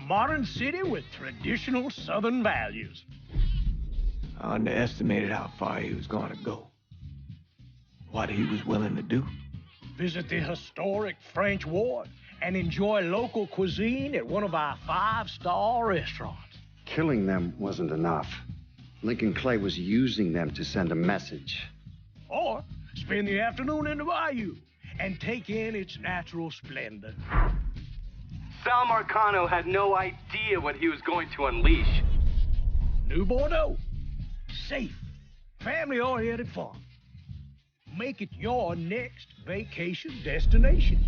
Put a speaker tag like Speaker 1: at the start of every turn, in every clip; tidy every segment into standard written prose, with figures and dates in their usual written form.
Speaker 1: modern city with traditional Southern values.
Speaker 2: I underestimated how far he was going to go. What he was willing to do.
Speaker 1: Visit the historic French Ward and enjoy local cuisine at one of our 5-star restaurants.
Speaker 3: Killing them wasn't enough. Lincoln Clay was using them to send a message.
Speaker 1: Or spend the afternoon in the bayou and take in its natural splendor.
Speaker 4: Sal Marcano had no idea what he was going to unleash.
Speaker 1: New Bordeaux. Safe, family-oriented fun. Make it your next vacation destination.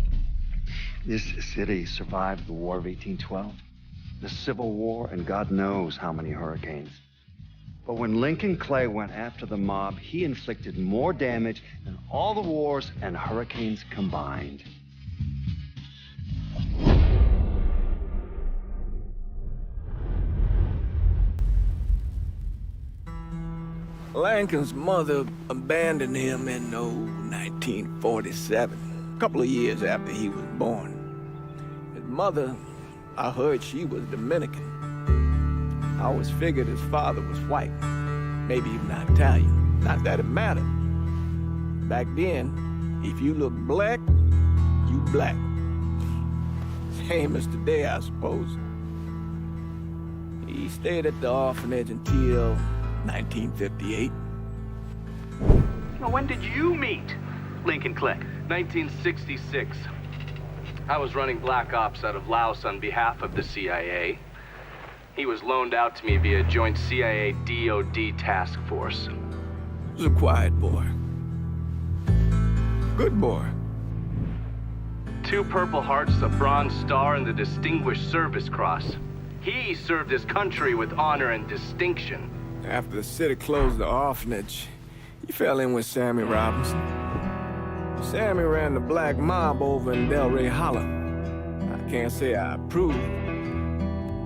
Speaker 3: This city survived the War of 1812, the Civil War, and God knows how many hurricanes. But when Lincoln Clay went after the mob, he inflicted more damage than all the wars and hurricanes combined.
Speaker 2: Lincoln's mother abandoned him in 1947, a couple of years after he was born. His mother, I heard she was Dominican. I always figured his father was white, maybe even Italian. Not that it mattered. Back then, if you looked black, you black. Same as today, I suppose. He stayed at the orphanage until 1958.
Speaker 4: Well, when did you meet Lincoln Clay? 1966. I was running Black Ops out of Laos on behalf of the CIA. He was loaned out to me via joint CIA-DOD task force.
Speaker 2: He was a quiet boy. Good boy.
Speaker 4: 2 Purple Hearts, a Bronze Star, and the Distinguished Service Cross. He served his country with honor and distinction.
Speaker 2: After the city closed the orphanage, he fell in with Sammy Robinson. Sammy ran the black mob over in Delray Hollow. I can't say I approved,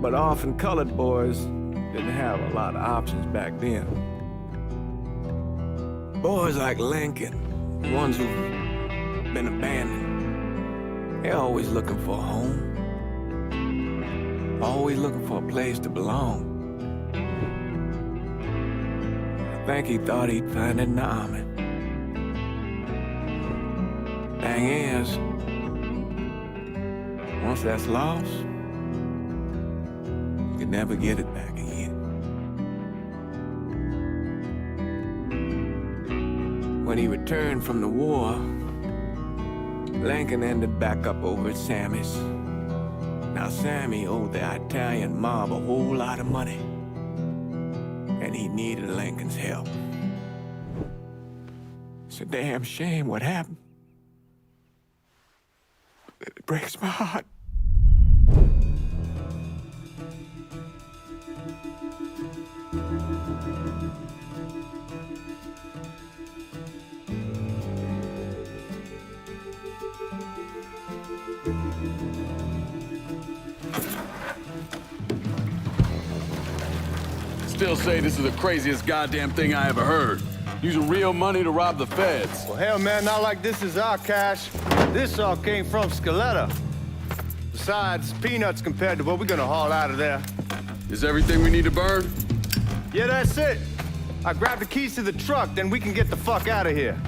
Speaker 2: but orphan colored boys didn't have a lot of options back then. Boys like Lincoln, the ones who've been abandoned, they're always looking for a home. Always looking for a place to belong. I think he thought he'd find it in the army. Thing is, once that's lost, you can never get it back again. When he returned from the war, Lincoln ended back up over at Sammy's. Now, Sammy owed the Italian mob a whole lot of money, and he needed Lincoln's help. It's a damn shame what happened. It breaks my heart.
Speaker 5: Still say this is the craziest goddamn thing I ever heard. Using real money to rob the feds.
Speaker 6: Well, hell, man, not like this is our cash. This all came from Scaletta. Besides, peanuts compared to what we're gonna haul out of there.
Speaker 5: Is everything we need to burn?
Speaker 6: Yeah, that's it. I grabbed the keys to the truck, then we can get the fuck out of here.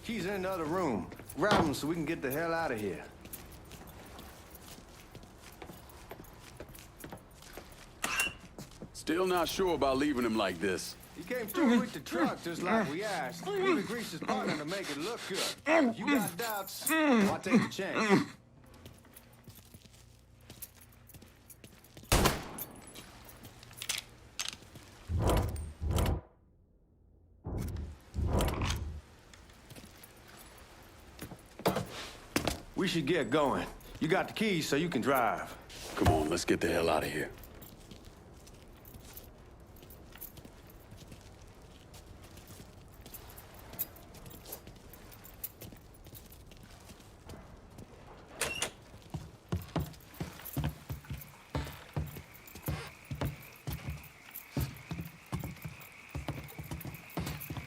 Speaker 6: Keys are in the other room. Grab them so we can get the hell out of here.
Speaker 5: Still not sure about leaving him like this.
Speaker 6: He came through with the truck just like we asked. Even greased his partner to make it look good. If you got doubts, why take the chance? We should get going. You got the keys so you can drive.
Speaker 5: Come on, let's get the hell out of here.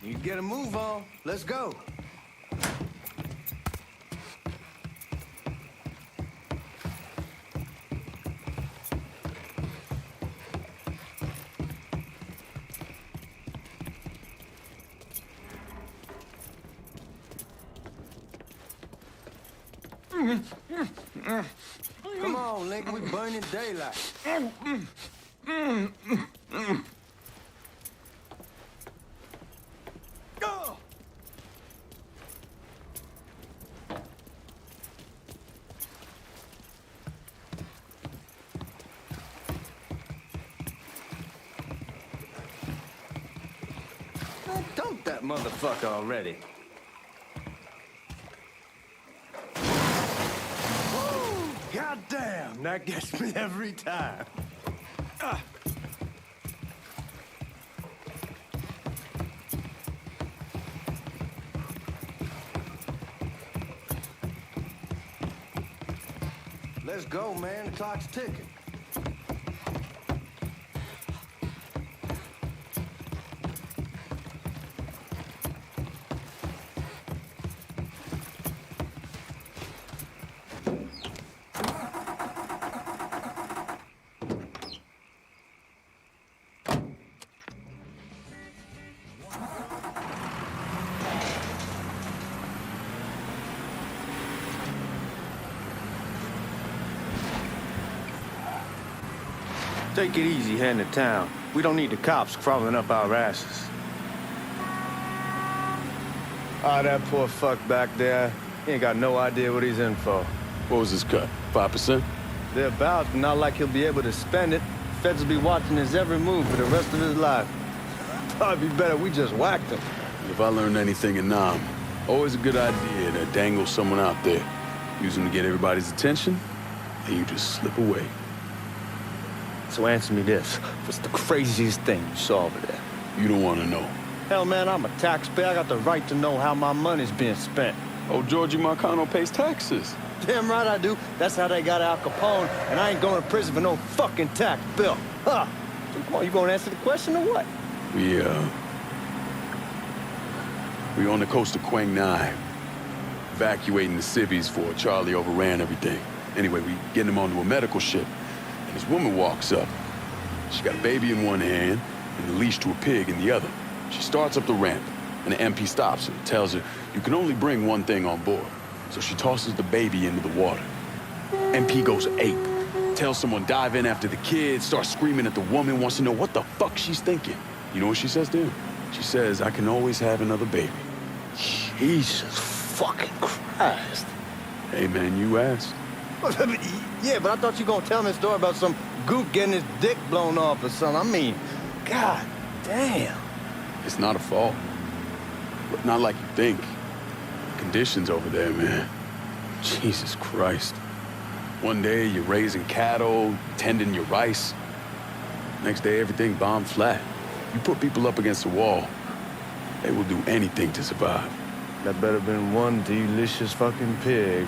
Speaker 6: You get a move on. Let's go. Come on, Lincoln, we burning daylight. Go! Man, dump that motherfucker already. God damn, that gets me every time. Let's go, man. The clock's ticking. Take it easy heading to town. We don't need the cops crawling up our asses. Ah, that poor fuck back there. He ain't got no idea what he's in for.
Speaker 5: What was his cut? 5%?
Speaker 6: Thereabouts, not like he'll be able to spend it. Feds will be watching his every move for the rest of his life. Probably be better we just whacked him.
Speaker 5: If I learned anything in Nam, always a good idea to dangle someone out there. Use them to get everybody's attention, and you just slip away.
Speaker 6: So answer me this. What's the craziest thing you saw over there?
Speaker 5: You don't want to know.
Speaker 6: Hell, man, I'm a taxpayer. I got the right to know how my money's being spent.
Speaker 5: Oh, Georgie Marcano pays taxes.
Speaker 6: Damn right I do. That's how they got Al Capone, and I ain't going to prison for no fucking tax bill. Huh. So come on, you gonna answer the question or what?
Speaker 5: We on the coast of Quang Nai, evacuating the civvies for Charlie overran everything. Anyway, we getting him onto a medical ship, and this woman walks up. She got a baby in one hand and the leash to a pig in the other. She starts up the ramp, and the MP stops her, tells her, you can only bring one thing on board. So she tosses the baby into the water. MP goes ape, tells someone dive in after the kid, starts screaming at the woman, wants to know what the fuck she's thinking. You know what she says to him? She says, I can always have another baby.
Speaker 6: Jesus fucking Christ.
Speaker 5: Hey, man, you asked.
Speaker 6: Yeah, but I thought you were gonna tell me a story about some gook getting his dick blown off or something. I mean, god damn.
Speaker 5: It's not a fault. But not like you think. Conditions over there, man. Jesus Christ. One day you're raising cattle, tending your rice. Next day everything bombed flat. You put people up against the wall, they will do anything to survive.
Speaker 6: That better been one delicious fucking pig.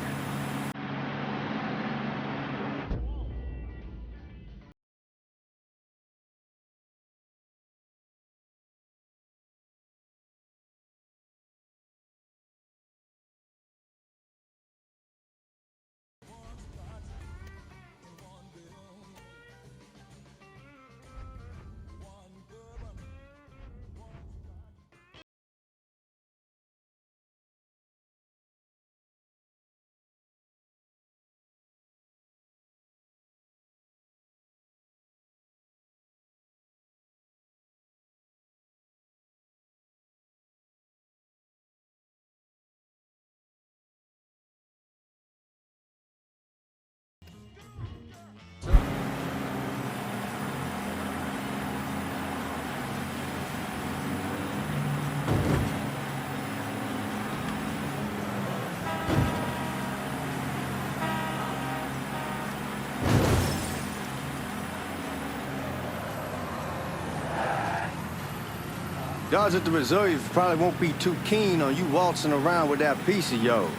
Speaker 6: Guards at the reserve probably won't be too keen on you waltzing around with that piece of yours.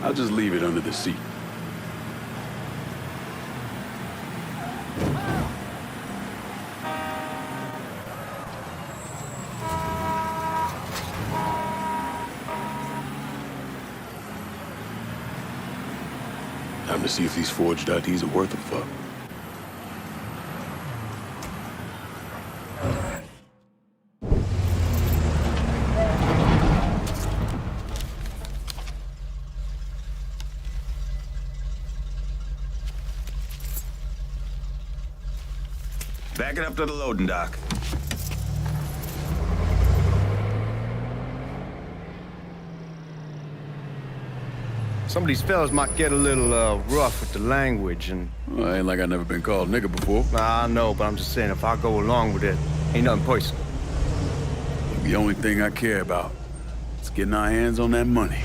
Speaker 5: I'll just leave it under the seat. Time to see if these forged IDs are worth a fuck.
Speaker 7: Back it up to the loading dock.
Speaker 6: Some of these fellas might get a little rough with the language, and
Speaker 5: Well, ain't like I never been called nigga before.
Speaker 6: I know, but I'm just saying if I go along with it, ain't nothing personal.
Speaker 5: The only thing I care about is getting our hands on that money.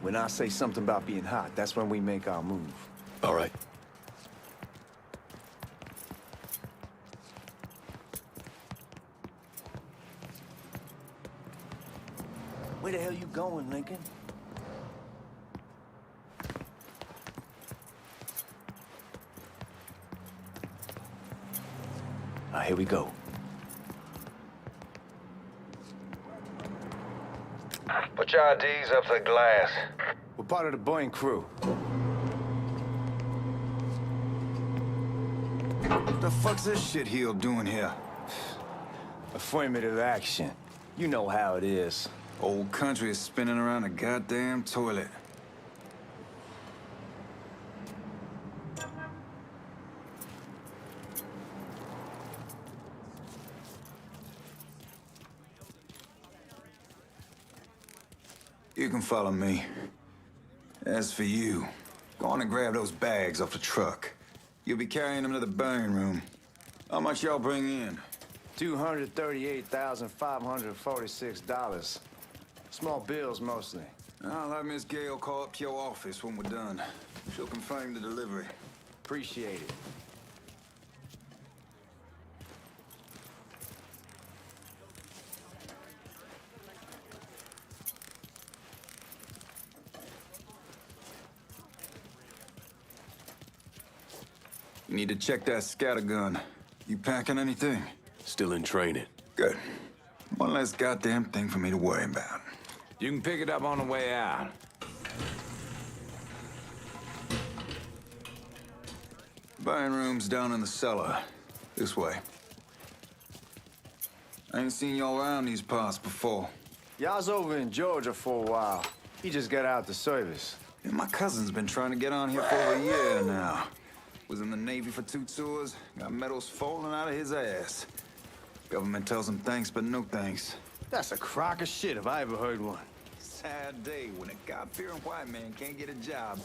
Speaker 2: When I say something about being hot, that's when we make our move.
Speaker 5: All right.
Speaker 2: Where the hell you going, Lincoln? Here we go.
Speaker 8: Put your IDs up to the glass.
Speaker 6: We're part of the Boeing crew.
Speaker 7: What the fuck's this shitheel doing here?
Speaker 2: Affirmative action. You know how it is.
Speaker 7: Old country is spinning around a goddamn toilet. You can follow me. As for you, go on and grab those bags off the truck. You'll be carrying them to the burn room. How much y'all bring in?
Speaker 2: $238,546. Small bills, mostly.
Speaker 7: I'll have Miss Gale call up to your office when we're done. She'll confirm the delivery.
Speaker 2: Appreciate it.
Speaker 7: You need to check that scattergun. You packing anything?
Speaker 5: Still in training.
Speaker 7: Good. One less goddamn thing for me to worry about.
Speaker 8: You can pick it up on the way out.
Speaker 7: Burn room's down in the cellar. This way. I ain't seen y'all around these parts before.
Speaker 6: Y'all's over in Georgia for a while. He just got out the service.
Speaker 7: Yeah, my cousin's been trying to get on here for over a year now. Was in the Navy for 2 tours, got medals falling out of his ass. Government tells him thanks, but no thanks.
Speaker 6: That's a crock of shit if I ever heard one.
Speaker 7: Sad day when a God-fearing white man can't get a job.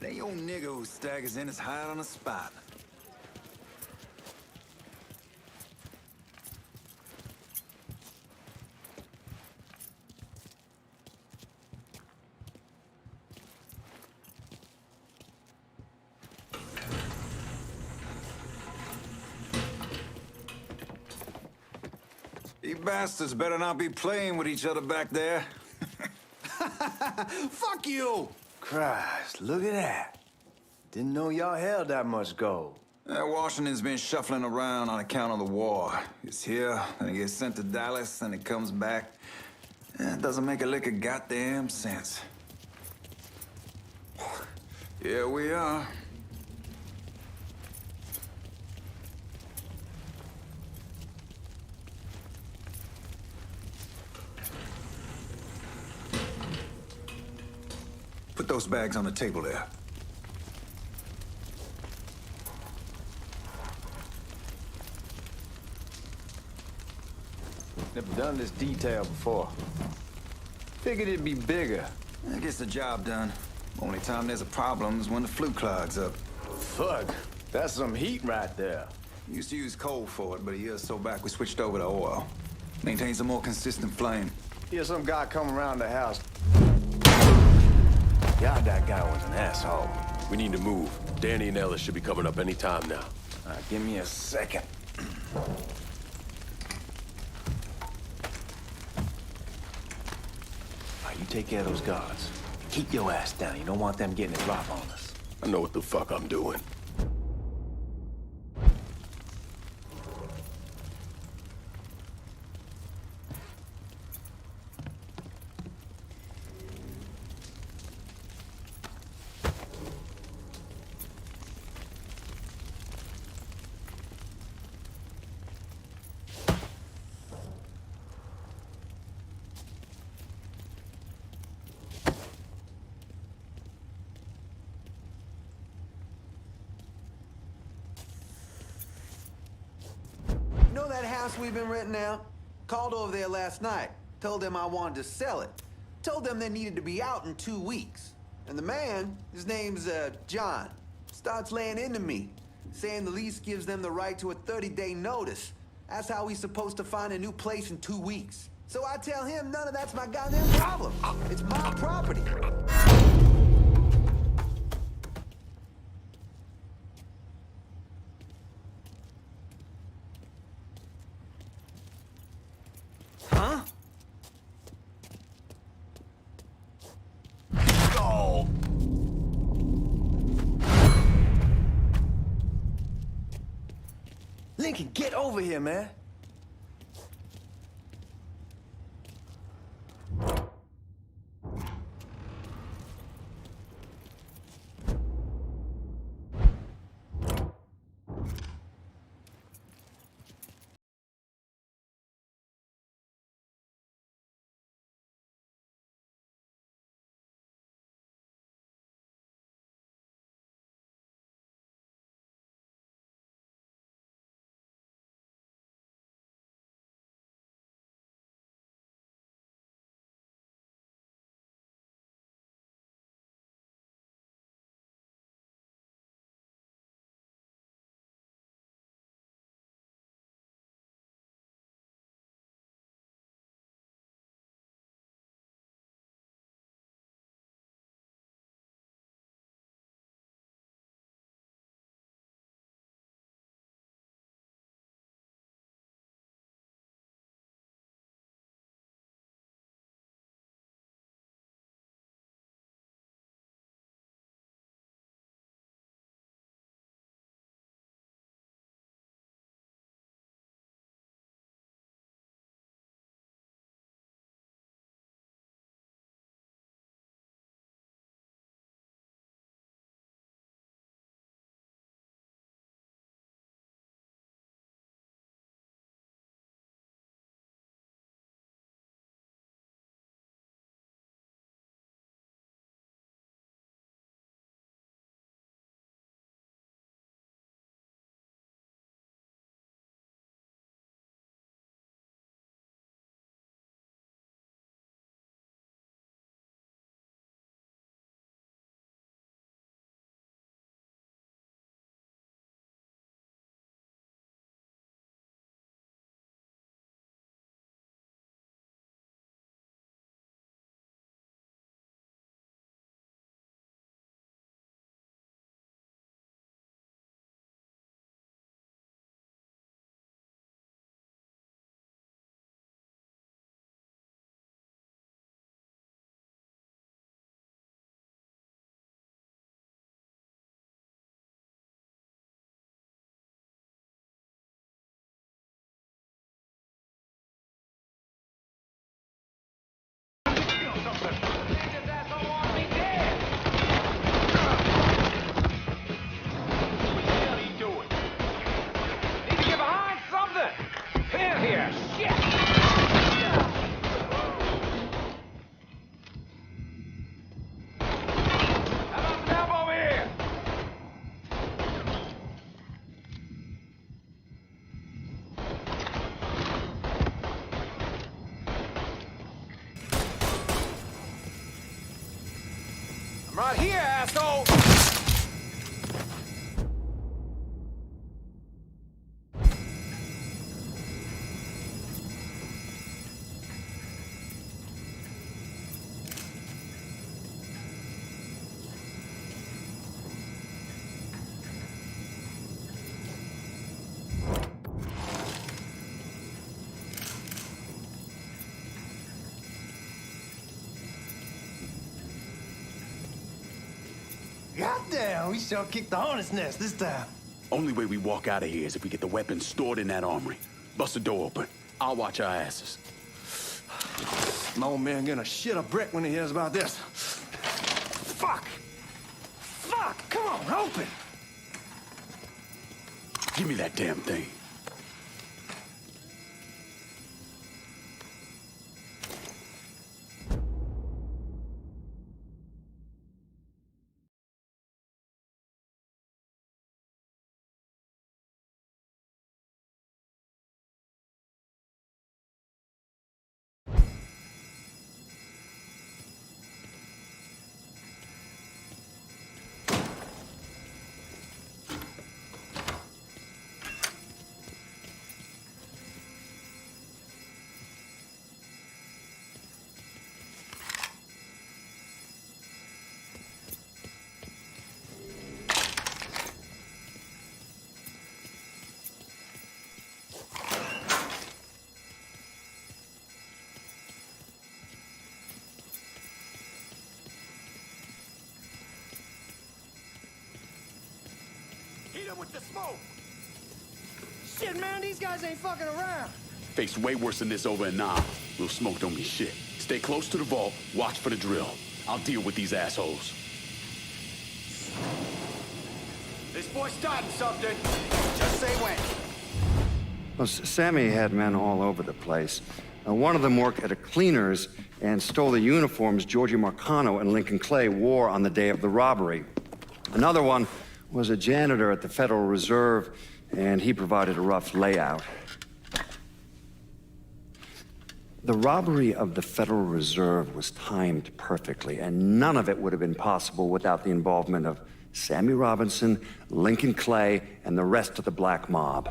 Speaker 7: It ain't your nigga who staggers in his hide on the spot. You bastards better not be playing with each other back there.
Speaker 6: Fuck you! Christ, look at that. Didn't know y'all held that much gold.
Speaker 7: Washington's been shuffling around on account of the war. It's here, and it gets sent to Dallas, and it comes back. It doesn't make a lick of goddamn sense. Here we are. Put those bags on the table there.
Speaker 6: Never done this detail before. Figured it'd be bigger.
Speaker 7: That gets the job done. Only time there's a problem is when the flue clogs up.
Speaker 6: Fuck, that's some heat right there.
Speaker 7: Used to use coal for it, but a year or so back we switched over to oil. Maintains a more consistent flame.
Speaker 6: Here's some guy come around the house.
Speaker 9: God, that guy was an asshole.
Speaker 5: We need to move. Danny and Ellis should be coming up any time now.
Speaker 9: Give me a second. You take care of those guards. Keep your ass down. You don't want them getting a drop on us.
Speaker 5: I know what the fuck I'm doing.
Speaker 10: You know that house we've been renting out? Called over there last night. Told them I wanted to sell it. Told them they needed to be out in 2 weeks. And the man, his name's John, starts laying into me, saying the lease gives them the right to a 30-day notice. That's how he's supposed to find a new place in 2 weeks. So I tell him none of that's my goddamn problem. It's my property. Huh?
Speaker 9: Go! Lincoln, get over here, man.
Speaker 10: I'm right here, asshole!
Speaker 6: Goddamn, we sure kicked the hornet's nest this time.
Speaker 5: Only way we walk out of here is if we get the weapons stored in that armory. Bust the door open. I'll watch our asses.
Speaker 6: No man gonna shit a brick when he hears about this. Fuck! Fuck! Come on, open!
Speaker 5: Give me that damn thing.
Speaker 6: With the smoke! Shit, man, these guys ain't fucking around.
Speaker 5: Faced way worse than this over in Nam. Little smoke don't mean shit. Stay close to the vault, watch for the drill. I'll deal with these assholes.
Speaker 6: This boy's starting something. Just say when.
Speaker 3: Well, Sammy had men all over the place. One of them worked at a cleaner's and stole the uniforms Georgie Marcano and Lincoln Clay wore on the day of the robbery. Another one was a janitor at the Federal Reserve, and he provided a rough layout. The robbery of the Federal Reserve was timed perfectly, and none of it would have been possible without the involvement of Sammy Robinson, Lincoln Clay, and the rest of the Black Mob.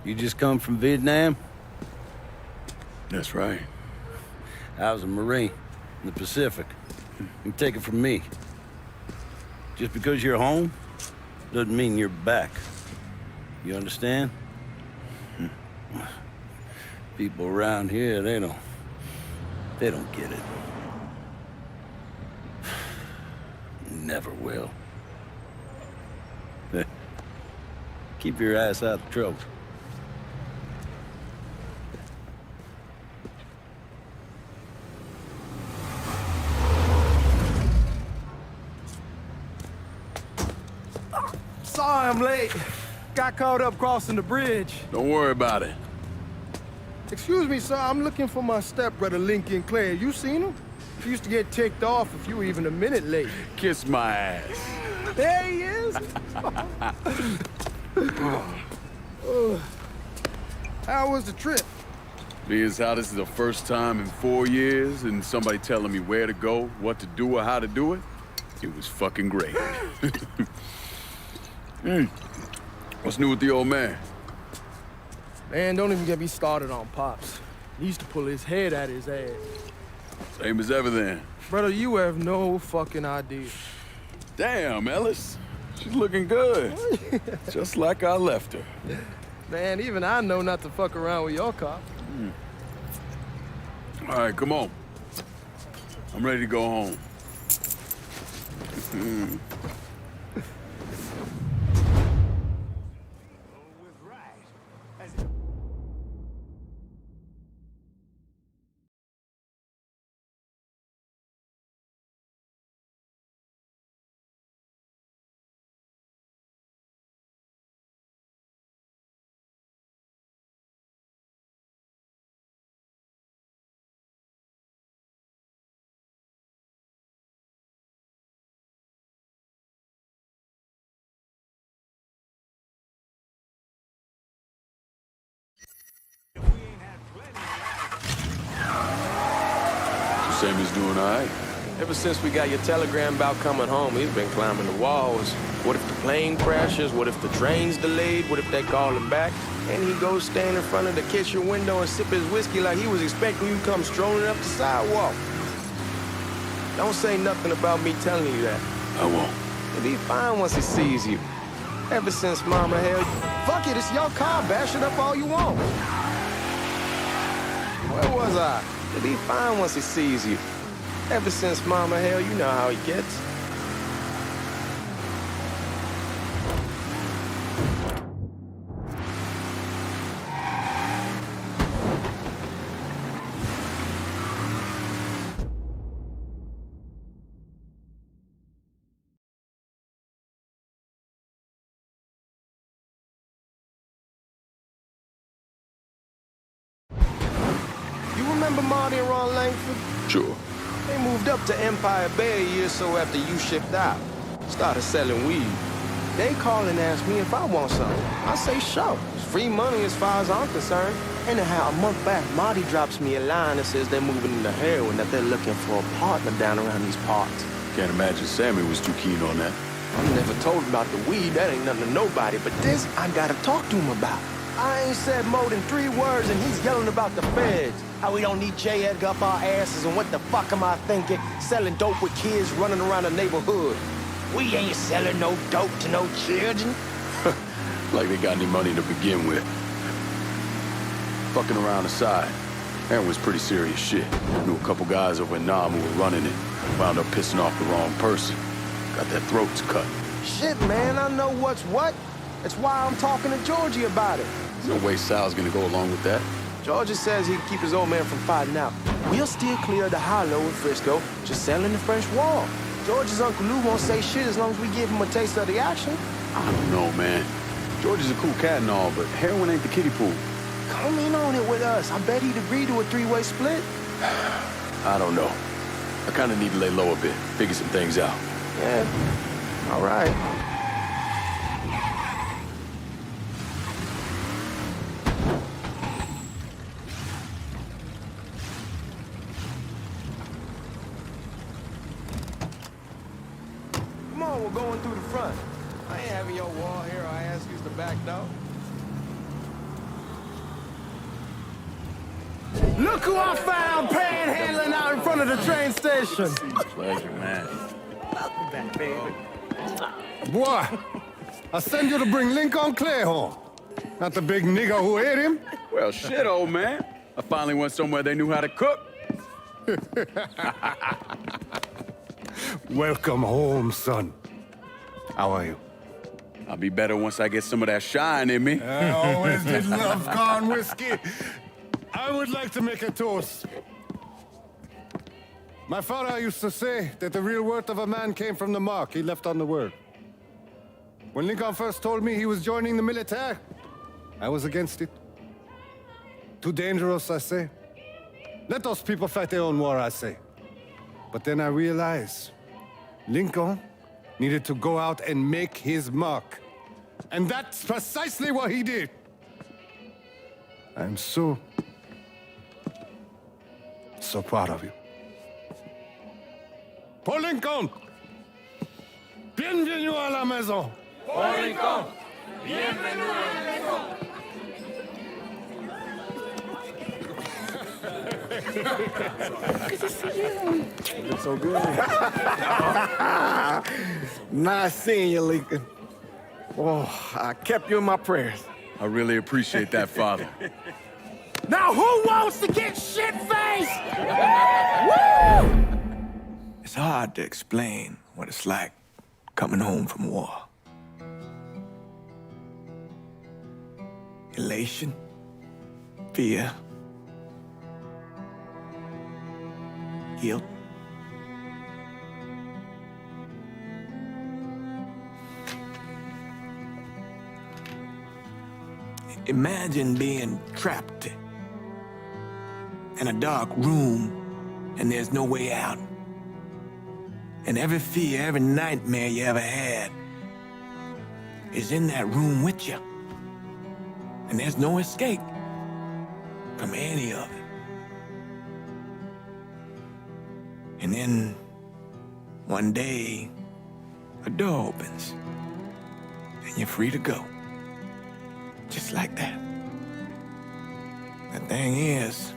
Speaker 11: You just come from Vietnam?
Speaker 5: That's right.
Speaker 11: I was a Marine in the Pacific. You take it from me. Just because you're home doesn't mean you're back. You understand? People around here, they don't get it. Never will. Keep your ass out of trouble.
Speaker 6: Sorry I'm late. Got caught up crossing the bridge.
Speaker 5: Don't worry about it.
Speaker 6: Excuse me, sir. I'm looking for my stepbrother, Lincoln Clay. You seen him? He used to get ticked off if you were even a minute late.
Speaker 5: Kiss my ass.
Speaker 6: There he is. How was the trip?
Speaker 5: Being as how this is the first time in 4 years and somebody telling me where to go, what to do, or how to do it, it was fucking great. What's new with the old man?
Speaker 6: Man, don't even get me started on Pops. He used to pull his head out his ass.
Speaker 5: Same as ever then.
Speaker 6: Brother, you have no fucking idea.
Speaker 5: Damn, Ellis. She's looking good. Just like I left her.
Speaker 6: Man, even I know not to fuck around with your cop.
Speaker 5: All right, come on. I'm ready to go home. Sammy's doing all right.
Speaker 12: Ever since we got your telegram about coming home, he's been climbing the walls. What if the plane crashes? What if the train's delayed? What if they call him back? And he goes stand in front of the kitchen window and sip his whiskey like he was expecting you to come strolling up the sidewalk. Don't say nothing about me telling you that.
Speaker 5: I won't.
Speaker 12: He'll be fine once he sees you. Ever since Mama held you. Fuck it, it's your car. Bash it up all you want. Where was I? He'll be fine once he sees you. Ever since Mama held, you know how he gets. Remember Marty and Ron Langford?
Speaker 5: Sure.
Speaker 12: They moved up to Empire Bay a year or so after you shipped out. Started selling weed. They call and ask me if I want something. I say sure. It's free money as far as I'm concerned. Anyhow, a month back, Marty drops me a line that says they're moving into heroin, that they're looking for a partner down around these parts.
Speaker 5: Can't imagine Sammy was too keen on that.
Speaker 12: I'm never told about the weed. That ain't nothing to nobody. But this, I gotta talk to him about. I ain't said more than 3 words, and he's yelling about the feds. How we don't need J. Edgar up our asses, and what the fuck am I thinking? Selling dope with kids running around the neighborhood. We ain't selling no dope to no children.
Speaker 5: Like they got any money to begin with. Fucking around aside, that was pretty serious shit. Knew a couple guys over in Nam who were running it. Wound up pissing off the wrong person. Got their throats cut.
Speaker 12: Shit, man, I know what's what. That's why I'm talking to Georgie about it.
Speaker 5: There's no way Sal's gonna go along with that.
Speaker 12: Georgia says he can keep his old man from fighting out. We'll still clear the hollow in Frisco, just selling the French wall. George's Uncle Lou won't say shit as long as we give him a taste of the action.
Speaker 5: I don't know, man. George is a cool cat and all, but heroin ain't the kiddie pool.
Speaker 12: Come in on it with us. I bet he'd agree to a 3-way split.
Speaker 5: I don't know. I kinda need to lay low a bit, figure some things out.
Speaker 12: Yeah, all right. Come on, we're going through the front. I ain't having your wall here. I ask you's the back door. Look who I found panhandling out in front of the train station.
Speaker 11: Pleasure, man.
Speaker 1: Welcome back, baby.
Speaker 13: Boy, I send you to bring Lincoln Clay home. Not the big nigger who ate him.
Speaker 5: Well, shit, old man. I finally went somewhere they knew how to cook.
Speaker 13: Welcome home, son. How are you?
Speaker 5: I'll be better once I get some of that shine in me.
Speaker 13: I always did love corn whiskey. I would like to make a toast. My father used to say that the real worth of a man came from the mark he left on the world. When Lincoln first told me he was joining the military, I was against it. Too dangerous, I say. Let those people fight their own war, I say. But then I realized Lincoln needed to go out and make his mark. And that's precisely what he did. I'm so proud of you. Paul Lincoln! Bienvenue à la maison!
Speaker 6: Paul Lincoln! Bienvenue à la maison!
Speaker 2: Good to see you. You look so good. Nice seeing you, Lincoln. Oh, I kept you in my prayers.
Speaker 5: I really appreciate that, Father.
Speaker 12: Now who wants to get shit-faced?
Speaker 7: Woo! It's hard to explain what it's like coming home from war. Elation, fear, guilt. Imagine being trapped in a dark room and there's no way out. And every fear, every nightmare you ever had is in that room with you. And there's no escape from any of it. And then one day, a door opens and you're free to go. Just like that. The thing is,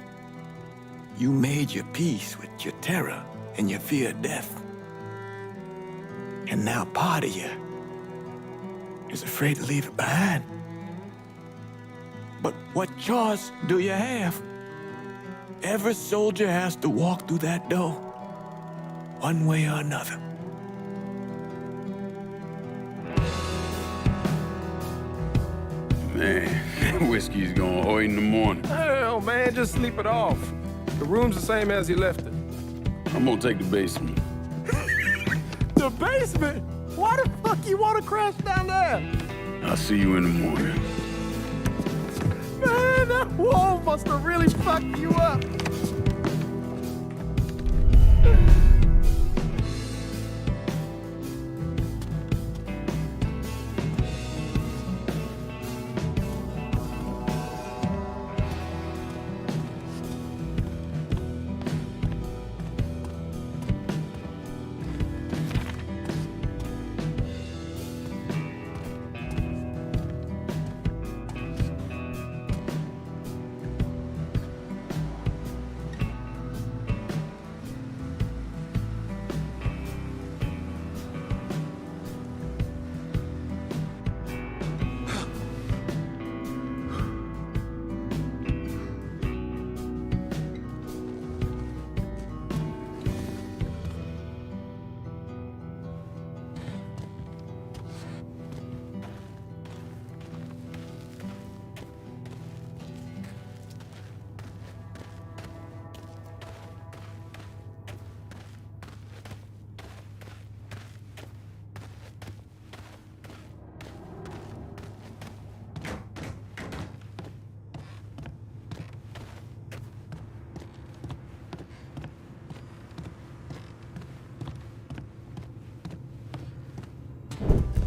Speaker 7: you made your peace with your terror and your fear of death. And now part of you is afraid to leave it behind. But what choice do you have? Every soldier has to walk through that door, one way or another.
Speaker 5: Man, whiskey's gonna hurt in the morning.
Speaker 12: Hell, man, just sleep it off. The room's the same as he left it.
Speaker 5: I'm gonna take the basement.
Speaker 12: The basement? Why the fuck you want to crash down there?
Speaker 5: I'll see you in the morning.
Speaker 12: Man, that wall must have really fucked you up.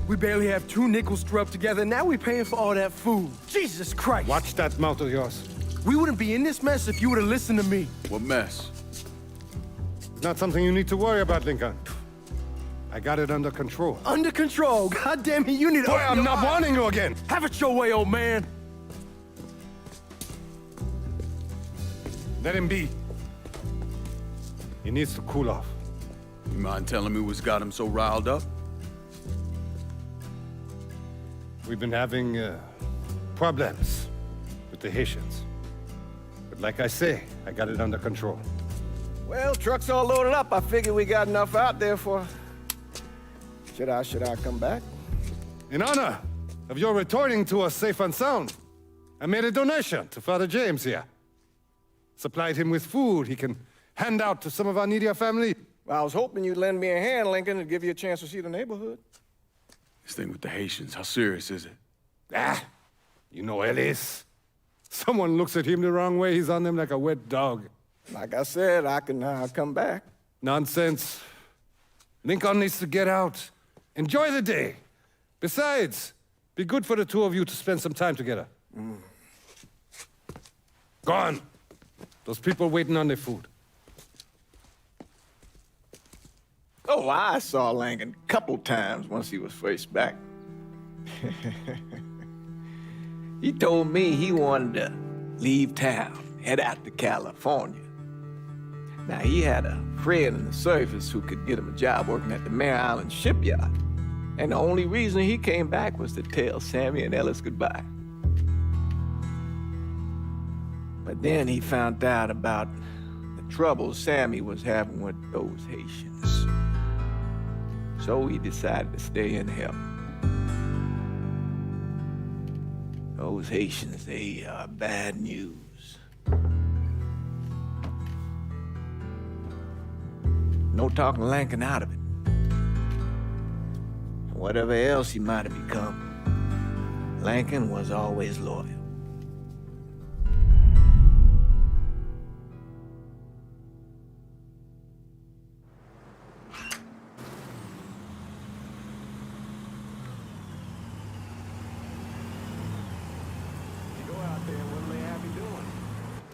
Speaker 12: We barely have 2 nickels to rub together, and now we're paying for all that food. Jesus Christ!
Speaker 13: Watch that mouth of yours.
Speaker 12: We wouldn't be in this mess if you would have listened to me.
Speaker 5: What mess?
Speaker 13: It's not something you need to worry about, Lincoln. I got it under control.
Speaker 12: Under control? God damn it, you need to...
Speaker 13: Boy, I'm not warning you again!
Speaker 12: Have it your way, old man!
Speaker 13: Let him be. He needs to cool off.
Speaker 5: You mind telling me what's got him so riled up?
Speaker 13: We've been having problems with the Haitians. But like I say, I got it under control.
Speaker 9: Well, truck's all loaded up. I figure we got enough out there for... Should I come back?
Speaker 13: In honor of your returning to us safe and sound, I made a donation to Father James here. Supplied him with food he can hand out to some of our needier family.
Speaker 9: Well, I was hoping you'd lend me a hand, Lincoln, and give you a chance to see the neighborhood.
Speaker 5: This thing with the Haitians, how serious is it?
Speaker 13: Ah, you know Ellis. Someone looks at him the wrong way, he's on them like a wet dog.
Speaker 9: Like I said, I can come back.
Speaker 13: Nonsense. Lincoln needs to get out. Enjoy the day. Besides, be good for the two of you to spend some time together. Go on. Those people waiting on their food.
Speaker 9: Oh, I saw Lincoln a couple times once he was first back. He told me he wanted to leave town, head out to California. Now, he had a friend in the service who could get him a job working at the Mare Island shipyard. And the only reason he came back was to tell Sammy and Ellis goodbye. But then he found out about the trouble Sammy was having with those Haitians. So he decided to stay and help. Those Haitians, they are bad news. No talking Lincoln out of it. Whatever else he might have become, Lincoln was always loyal.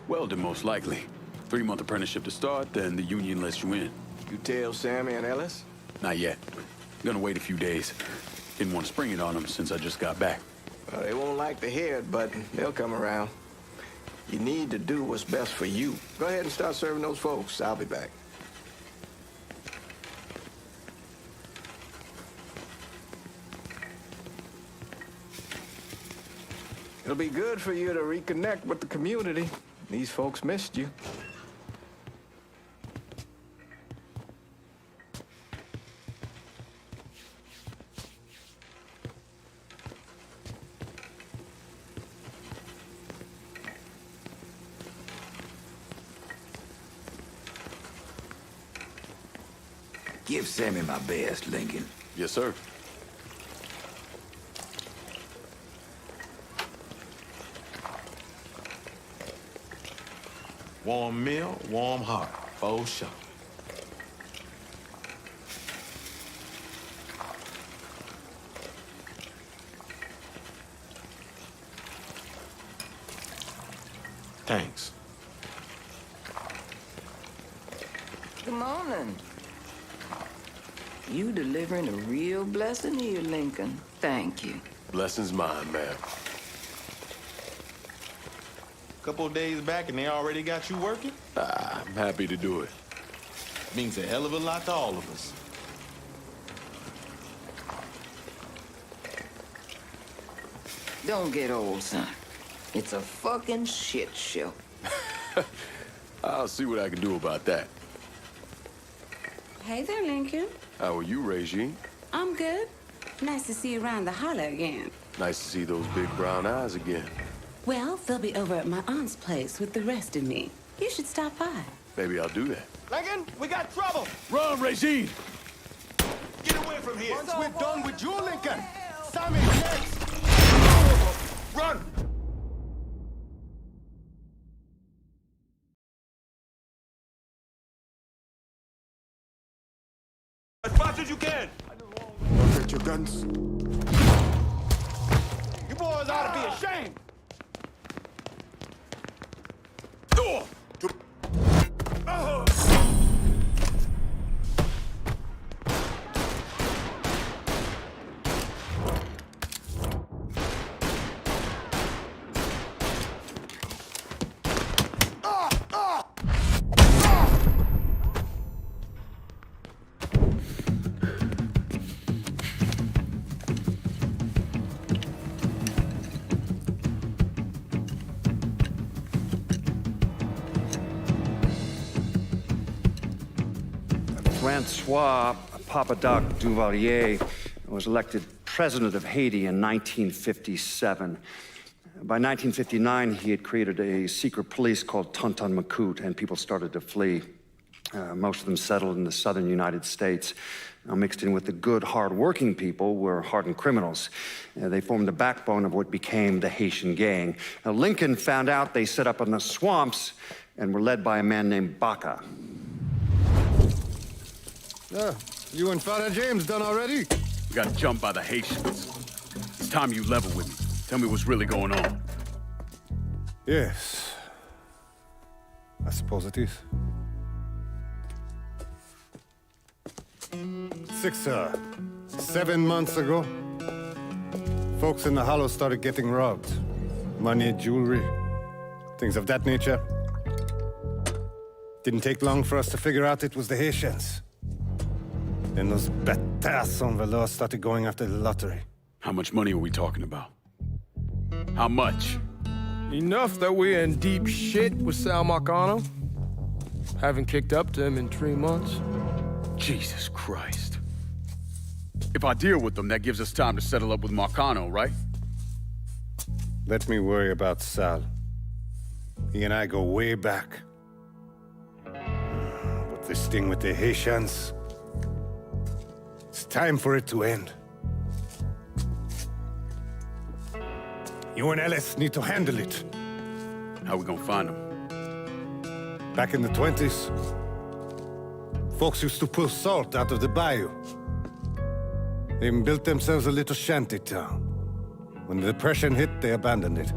Speaker 5: Welding, most likely. 3-month apprenticeship to start, then the union lets you in.
Speaker 9: You tell Sammy and Ellis?
Speaker 5: Not yet. Gonna wait a few days. Didn't want to spring it on them since I just got back.
Speaker 9: Well, they won't like to hear it, but they'll come around. You need to do what's best for you. Go ahead and start serving those folks. I'll be back.
Speaker 14: It'll be good for you to reconnect with the community. These folks missed you.
Speaker 8: Give Sammy my best, Lincoln.
Speaker 5: Yes, sir.
Speaker 15: Warm meal, warm heart, for sure. Thanks.
Speaker 16: Good morning. You delivering a real blessing here, Lincoln. Thank you.
Speaker 5: Blessing's mine, ma'am.
Speaker 15: Couple of days back and they already got you working?
Speaker 5: I'm happy to do it.
Speaker 15: Means a hell of a lot to all of us.
Speaker 16: Don't get old, son. It's a fucking shit show.
Speaker 5: I'll see what I can do about that.
Speaker 17: Hey there, Lincoln.
Speaker 5: How are you, Regine?
Speaker 17: I'm good. Nice to see you around the holler again.
Speaker 5: Nice to see those big brown eyes again.
Speaker 17: Well, they'll be over at my aunt's place with the rest of me. You should stop by.
Speaker 5: Maybe I'll do that.
Speaker 6: Lincoln, we got trouble.
Speaker 5: Run, Regine!
Speaker 6: Get away from here. Once we're done with you, Lincoln, Sammy's next. Run!
Speaker 15: As fast as you can.
Speaker 6: Look at your guns. You boys ought to be ashamed.
Speaker 3: Francois Papadoc Duvalier was elected president of Haiti in 1957. By 1959, he had created a secret police called Tonton Macoute, and people started to flee. Most of them settled in the southern United States. Now, mixed in with the good, hard-working people were hardened criminals. They formed the backbone of what became the Haitian gang. Now, Lincoln found out they set up in the swamps and were led by a man named Baca.
Speaker 13: You and Father James done already?
Speaker 5: We got jumped by the Haitians. It's time you level with me. Tell me what's really going on.
Speaker 13: Yes. I suppose it is. 7 months ago, folks in the Hollow started getting robbed. Money, jewelry, things of that nature. Didn't take long for us to figure out it was the Haitians. Then those bâtards on velours started going after the lottery.
Speaker 5: How much money are we talking about? How much?
Speaker 12: Enough that we're in deep shit with Sal Marcano. Haven't kicked up to him in 3 months.
Speaker 5: Jesus Christ. If I deal with them, that gives us time to settle up with Marcano, right?
Speaker 13: Let me worry about Sal. He and I go way back. But this thing with the Haitians, it's time for it to end. You and Ellis need to handle it.
Speaker 5: How we gonna find them?
Speaker 13: Back in the 20s, folks used to pull salt out of the bayou. They even built themselves a little shanty town. When the Depression hit, they abandoned it.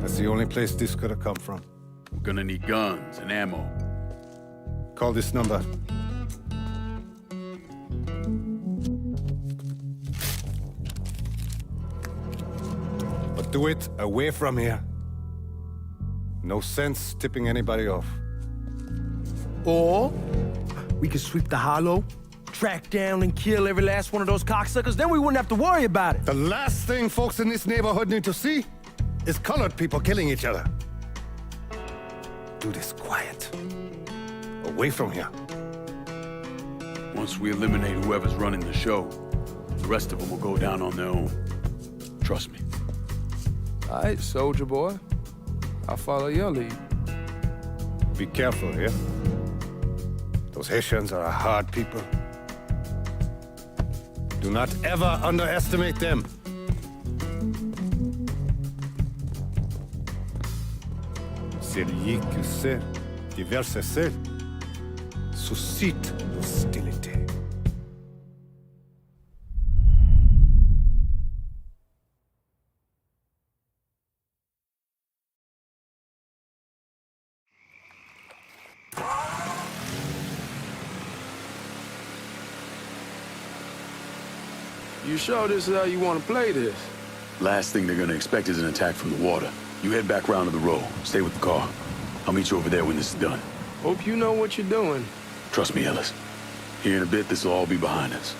Speaker 13: That's the only place this could have come from.
Speaker 5: We're gonna need guns and ammo.
Speaker 13: Call this number. But do it away from here. No sense tipping anybody off.
Speaker 12: Or we could sweep the Hollow, track down and kill every last one of those cocksuckers, then we wouldn't have to worry about it.
Speaker 13: The last thing folks in this neighborhood need to see is colored people killing each other. Do this quiet. Away from here.
Speaker 5: Once we eliminate whoever's running the show, the rest of them will go down on their own. Trust me.
Speaker 12: All right, soldier boy. I'll follow your lead.
Speaker 13: Be careful here. Those Haitians are a hard people. Do not ever underestimate them. Celui qui sait diverse sait suscite hostilité.
Speaker 12: You sure this is how you want to play this?
Speaker 5: Last thing they're gonna expect is an attack from the water. You head back round to the road. Stay with the car. I'll meet you over there when this is done.
Speaker 12: Hope you know what you're doing.
Speaker 5: Trust me, Ellis. Here in a bit, this will all be behind us.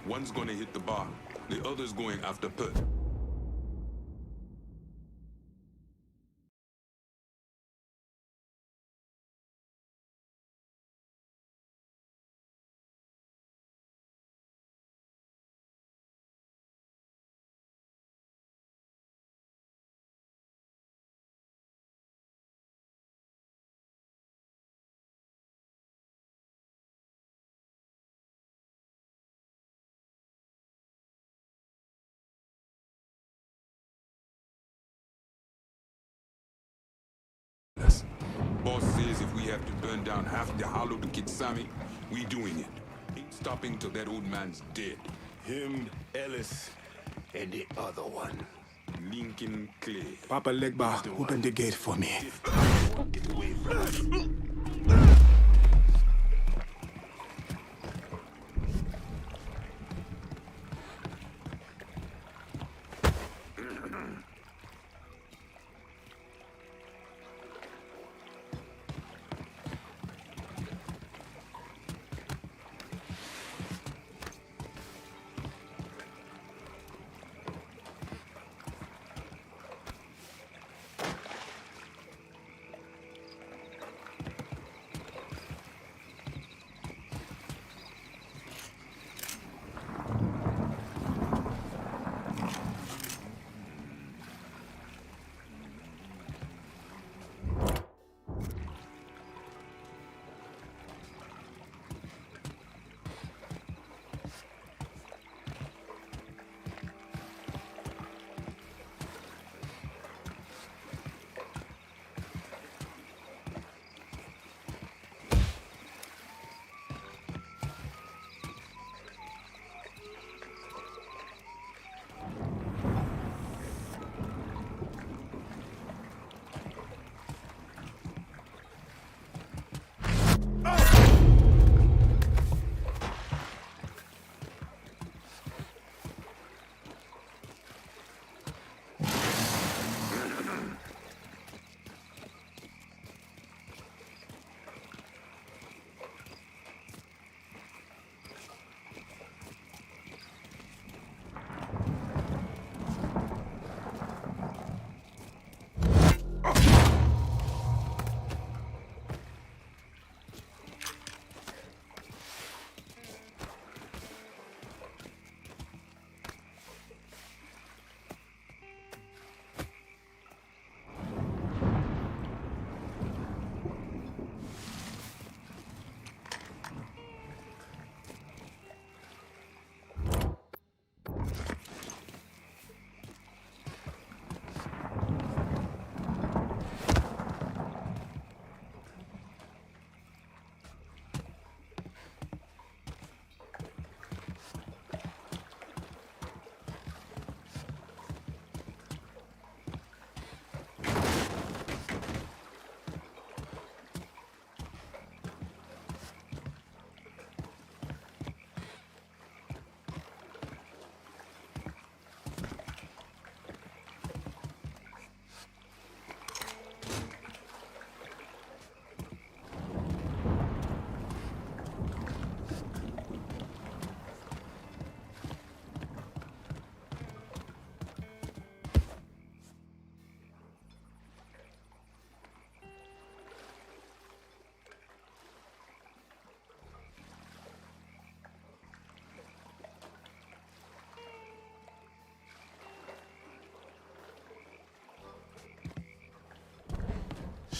Speaker 18: One's gonna hit the bar, the other's going after Pert. Boss says if we have to burn down half the hollow to get Sammy, we doing it. Ain't stopping till that old man's dead.
Speaker 19: Him, Ellis, and the other one.
Speaker 18: Lincoln Clay.
Speaker 19: Papa Legba, open the gate for me.
Speaker 18: Get away from me.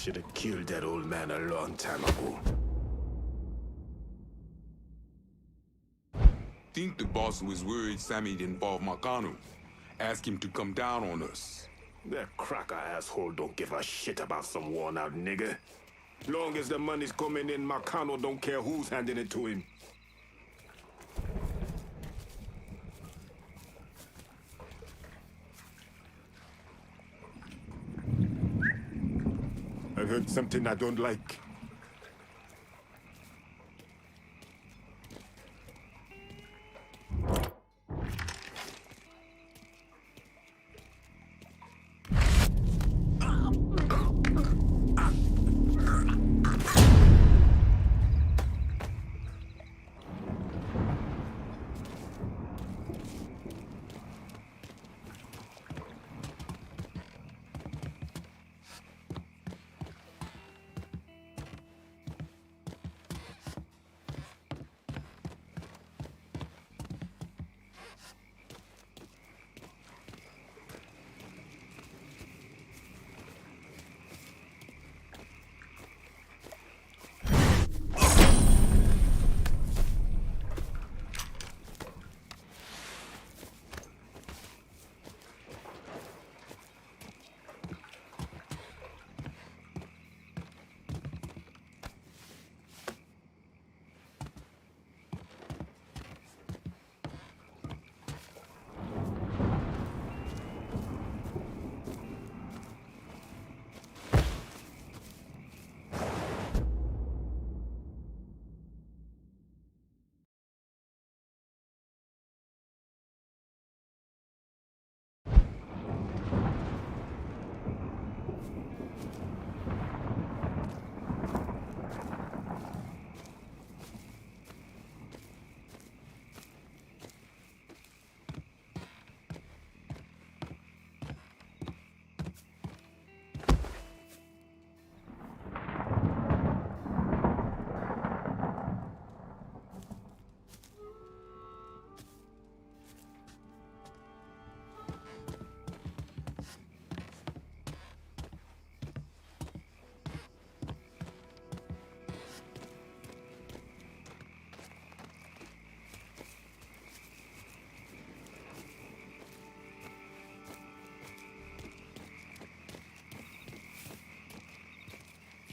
Speaker 19: should have killed that old man a long time ago.
Speaker 18: Think the boss was worried Sammy'd involve Marcano. Ask him to come down on us.
Speaker 19: That cracker asshole don't give a shit about some worn-out nigga. Long as the money's coming in, Marcano don't care who's handing it to him. I heard something I don't like.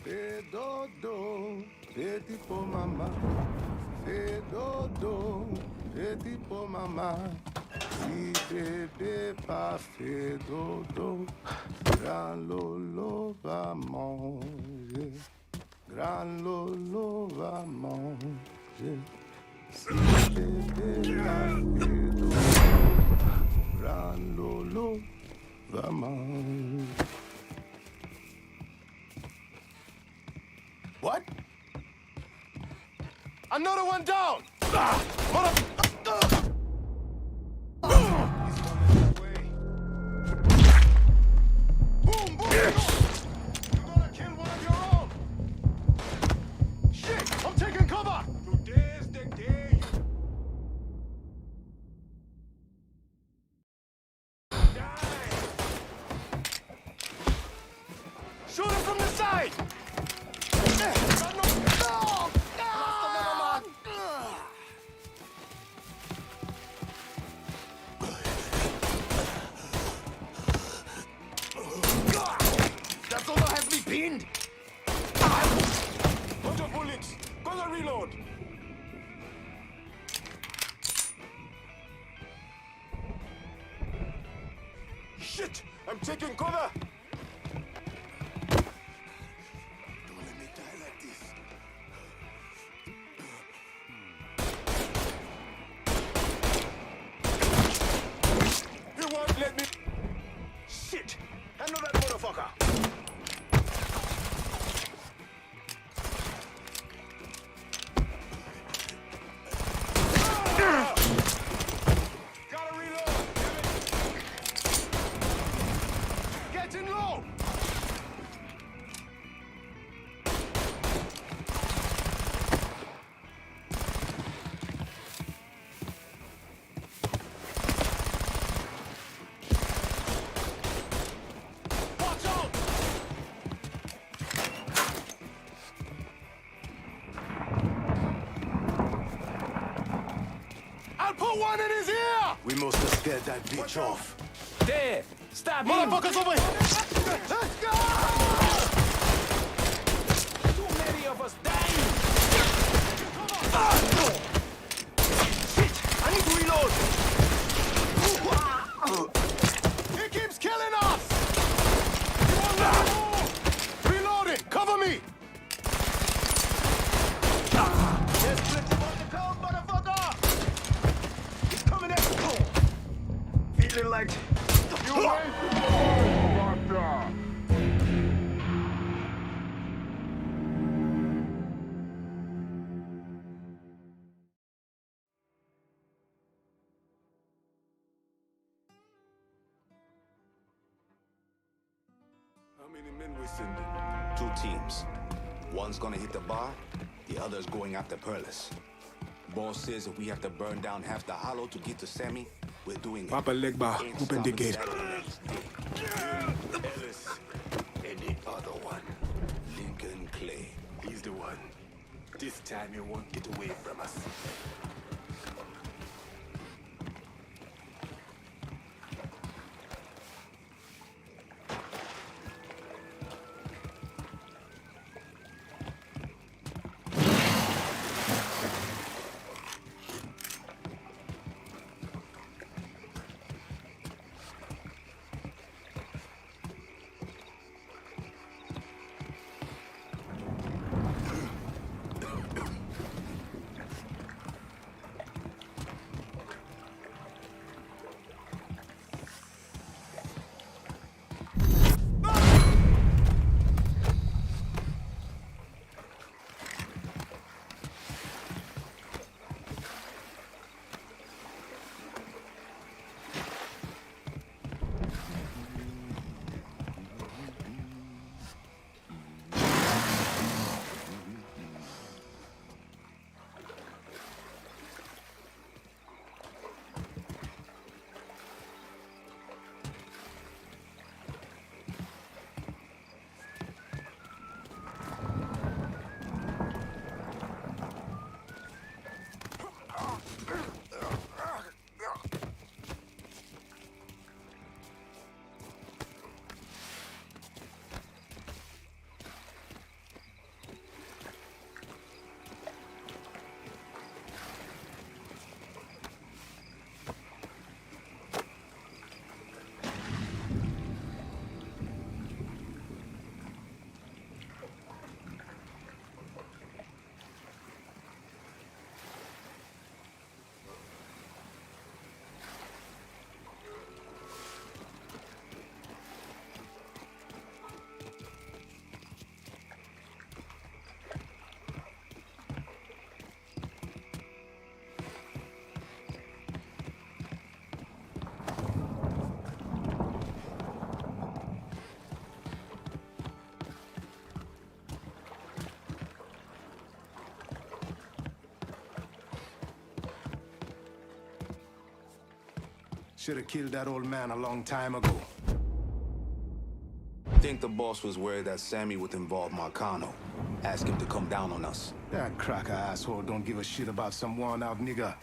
Speaker 13: Fais dodo, petit pour maman. Fais dodo, petit pour maman. Si bébé pas fait dodo, grand Lolo va manger. Grand Lolo va manger. Si bébé pas fait dodo, grand Lolo va manger. What? Another one down! Boom, boom! You're gonna kill one of your own! Shit! I'm taking cover! Today's the day you die! Shoot him from the side! That soldier has me pinned! Bunch of bullets! Gonna reload! Shit! I'm taking cover! Don't let me die like this. You won't let me... Shit! Handle that motherfucker! Gotta reload! Getting low!
Speaker 6: put one in his ear! We must have scared that bitch off.
Speaker 12: There! Stop him!
Speaker 6: Motherfuckers over here! Let's go!
Speaker 12: Too many of us dying!
Speaker 6: Shit! I need to reload! He keeps killing us! You won't let him move! Reloading! Cover me! There's plenty more to come, motherfucker! He's coming at you! Feeling like... You ready?
Speaker 19: How many men we sending?
Speaker 20: 2 teams. One's gonna hit the bar, the other's going after Perlis. Boss says if we have to burn down half the hollow to get to Sammy, we're doing it.
Speaker 6: Papa Legba, open the gate.
Speaker 19: Ellis. And the other one. Lincoln Clay. He's the one. This time he won't get away from us.
Speaker 6: Should have killed that old man a long time ago.
Speaker 20: Think the boss was worried that Sammy would involve Marcano. Ask him to come down on us.
Speaker 6: That cracker asshole don't give a shit about some worn-out nigga.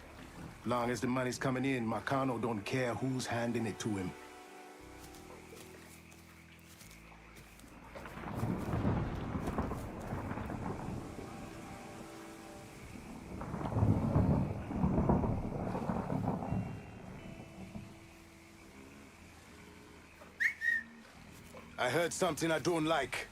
Speaker 6: Long as the money's coming in, Marcano don't care who's handing it to him. I heard something I don't like.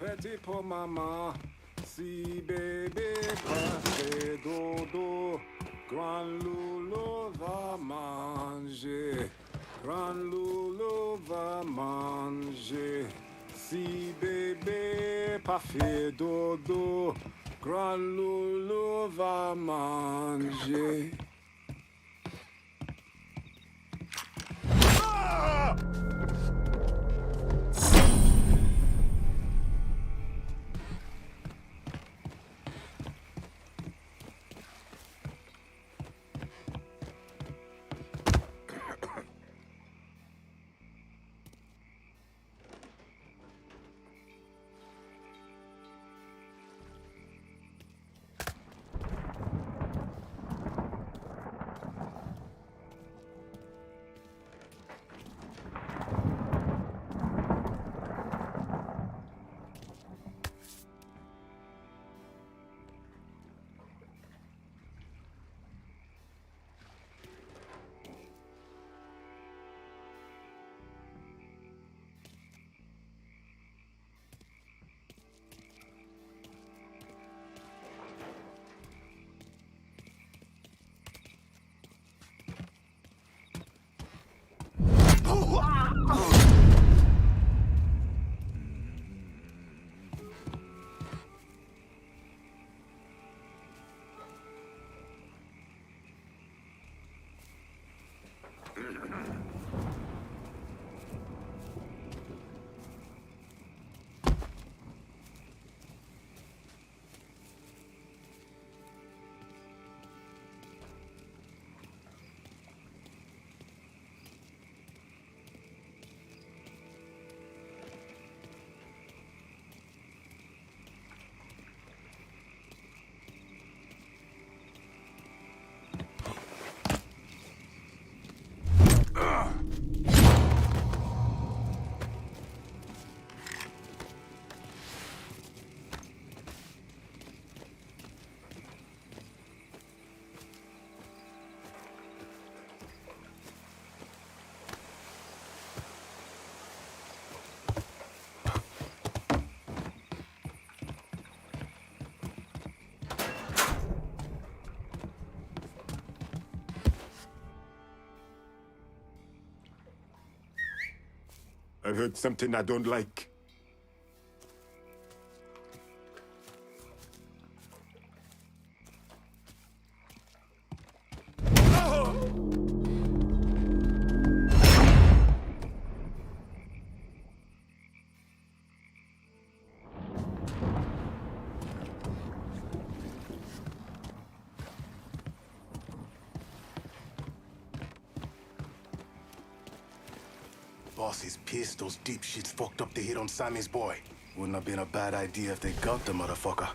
Speaker 19: petit pour maman. Si bébé pas fait dodo, grand loulou va manger. Grand loulou va manger. Si bébé pas fait dodo, grand loulou va manger. Ah! I heard something I don't like.
Speaker 20: Boss is pissed those deep shits fucked up the hit on Sammy's boy. Wouldn't have been a bad idea if they got the motherfucker.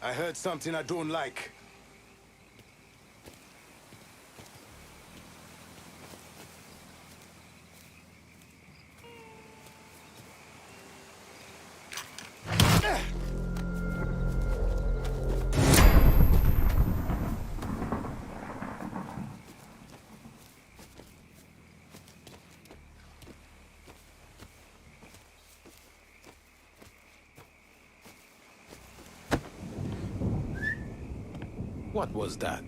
Speaker 20: I heard something I don't like. What was that?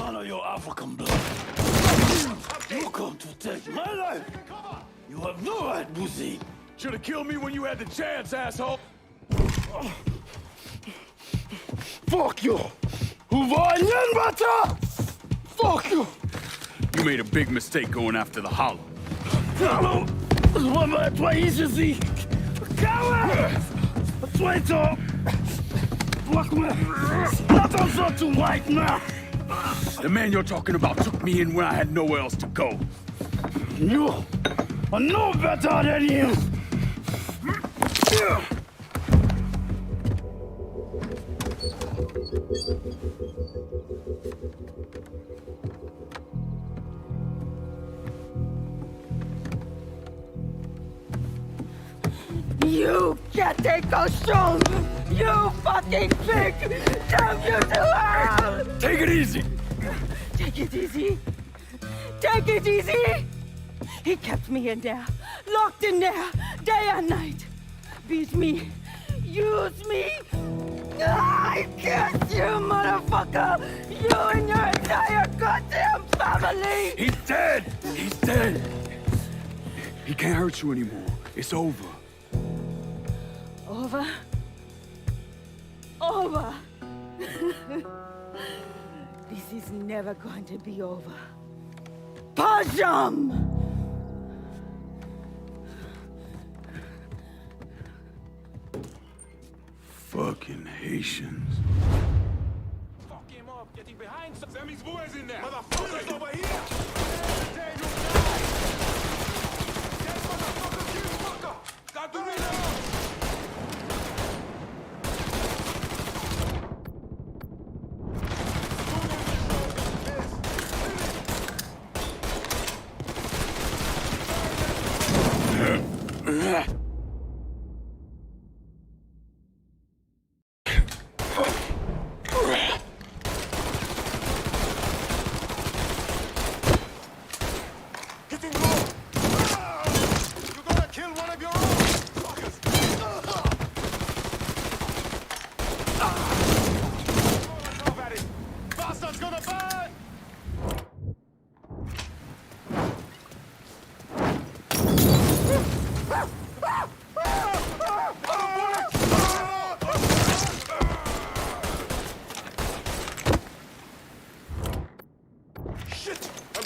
Speaker 11: None of your African blood. You come to take my life. You have no right, Buzi.
Speaker 5: Should have killed me when you had the chance, asshole.
Speaker 11: Fuck you. Fuck you.
Speaker 5: You made a big mistake going after the Hollow.
Speaker 11: Hollow is one of my easy. Coward! Traitor! Blackman! Not also to white man!
Speaker 5: The man you're talking about took me in when I had nowhere else to go.
Speaker 11: You are no better than him!
Speaker 21: You can't take those shows! You fucking pig! Damn you to hell!
Speaker 5: Take it easy!
Speaker 21: Take it easy! Take it easy! He kept me in there, locked in there, day and night. Beat me, use me. I can't, you motherfucker! You and your entire goddamn family!
Speaker 5: He's dead! He's dead! He can't hurt you anymore. It's over.
Speaker 21: Over? Over! This is never going to be over. Pajam!
Speaker 5: Fucking Haitians.
Speaker 18: Fuck him up, getting behind some. Sammy's boys in there. Motherfuckers over here. Dead motherfucker, kill fucker. Got to reload.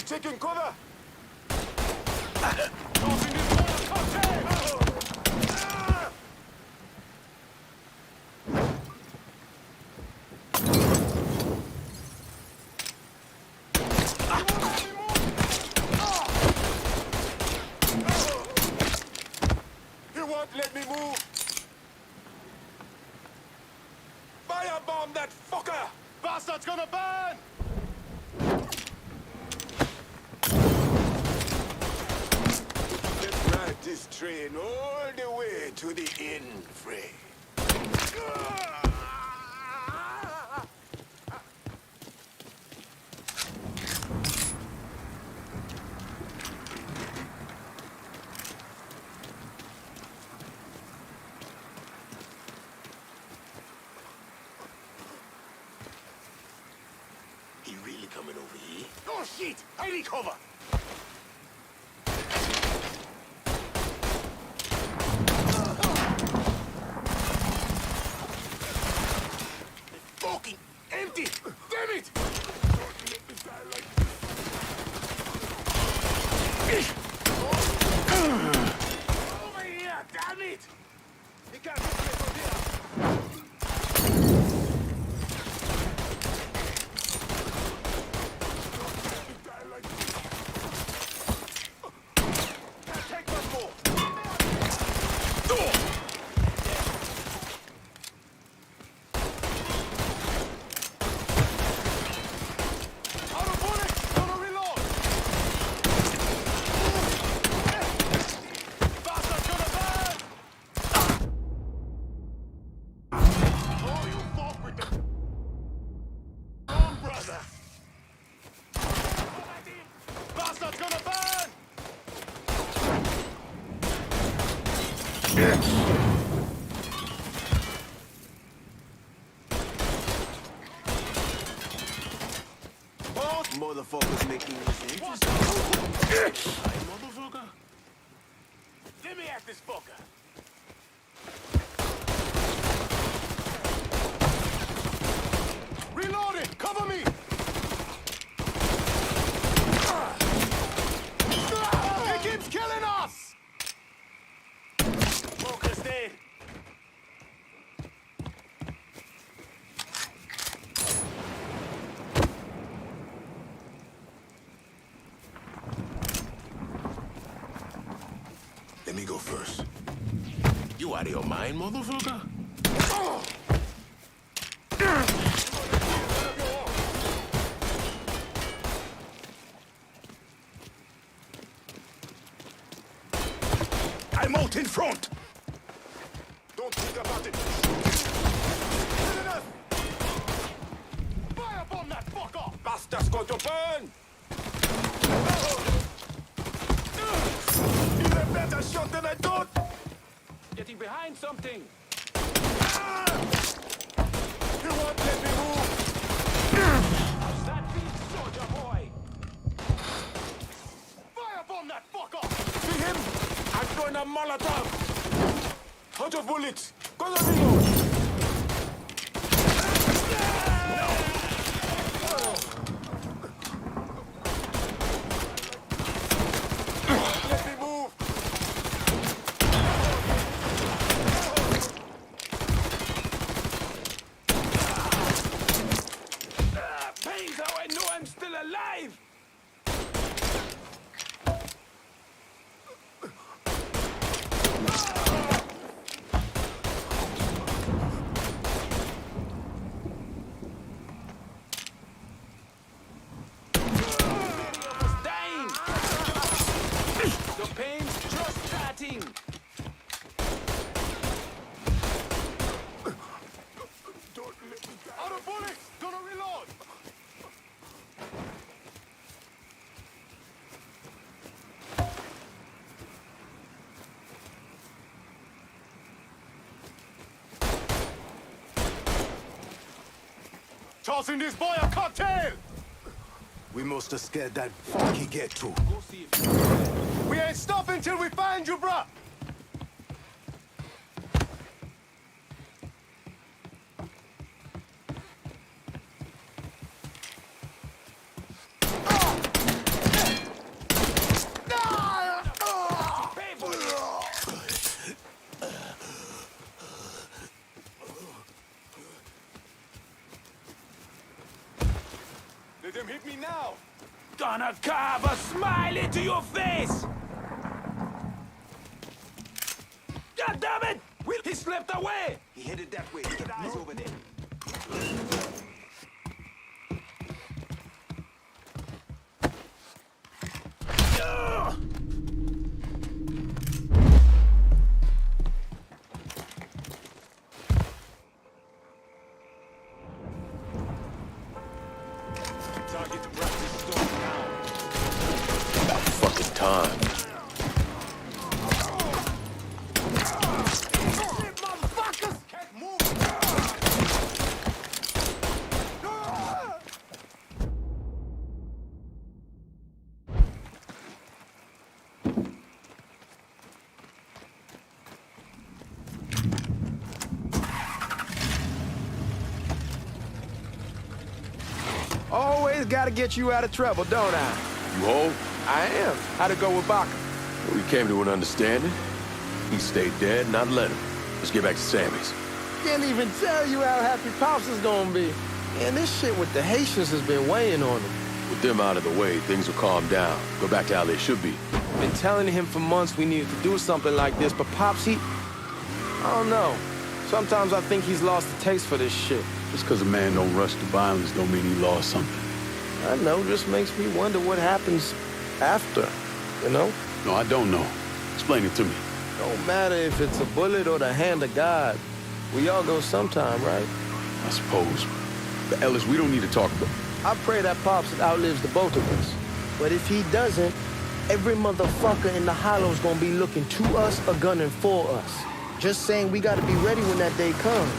Speaker 19: Taking cover!
Speaker 18: He won't let me move! Firebomb that fucker! Bastard's gonna burn!
Speaker 19: This train all the way to the inn, Frey.
Speaker 18: He really coming over here? Oh shit! I need cover! Empty! Damn it! Over here! Damn it! He can't hit me from here! Take one more!
Speaker 12: making this interesting.
Speaker 19: Motherfucker. Let me at this fucker.
Speaker 13: Reloading! Cover me! He keeps killing us!
Speaker 19: Smoker's dead.
Speaker 18: Let me go first. You out of your mind, motherfucker?
Speaker 19: I'm out in front. Don't think about it.
Speaker 13: Fire bomb that fucker!
Speaker 19: Bastard's going to burn. He's a better shot than I thought.
Speaker 12: Getting behind something.
Speaker 19: He won't let me move.
Speaker 12: That beat, soldier boy.
Speaker 13: Fire bomb that fucker!
Speaker 19: See him? I'm throwing a Molotov. Out of bullets. Gonna reload. Let me move.
Speaker 12: Pain's how I know I'm still alive. The pain's just starting.
Speaker 13: Out of bullets! Gonna reload! Tossing this boy a cocktail!
Speaker 19: We must have scared that fuck he get to.
Speaker 12: Go see if
Speaker 13: We ain't stopping till we find you, bruh!
Speaker 19: Let them hit me now.
Speaker 12: gonna carve a smile into your face! God damn it! He slipped away!
Speaker 10: He headed that way. Get eyes over there.
Speaker 19: Target practice stone now.
Speaker 5: About fucking time.
Speaker 19: Motherfuckers! Can't move!
Speaker 12: Always gotta get you out of trouble, don't I?
Speaker 5: You hold?
Speaker 12: I am. How'd it go with Baca?
Speaker 5: We came to an understanding. He stayed dead, and I'd let him. Let's get back to Sammy's.
Speaker 12: Can't even tell you how happy Pops is gonna be. Man, this shit with the Haitians has been weighing on him.
Speaker 5: With them out of the way, things will calm down. Go back to how they should be.
Speaker 12: Been telling him for months we needed to do something like this, but Pops, I don't know. Sometimes I think he's lost the taste for this shit.
Speaker 5: Just because a man don't rush to violence don't mean he lost something.
Speaker 12: I know, just makes me wonder what happens after, you know?
Speaker 5: No, I don't know. Explain it to me.
Speaker 12: Don't matter if it's a bullet or the hand of God. We all go sometime, right?
Speaker 5: I suppose. But Ellis, we don't need to talk about...
Speaker 12: I pray that Pops outlives the both of us. But if he doesn't, every motherfucker in the hollow's gonna be looking to us or gunning for us. Just saying we gotta be ready when that day comes.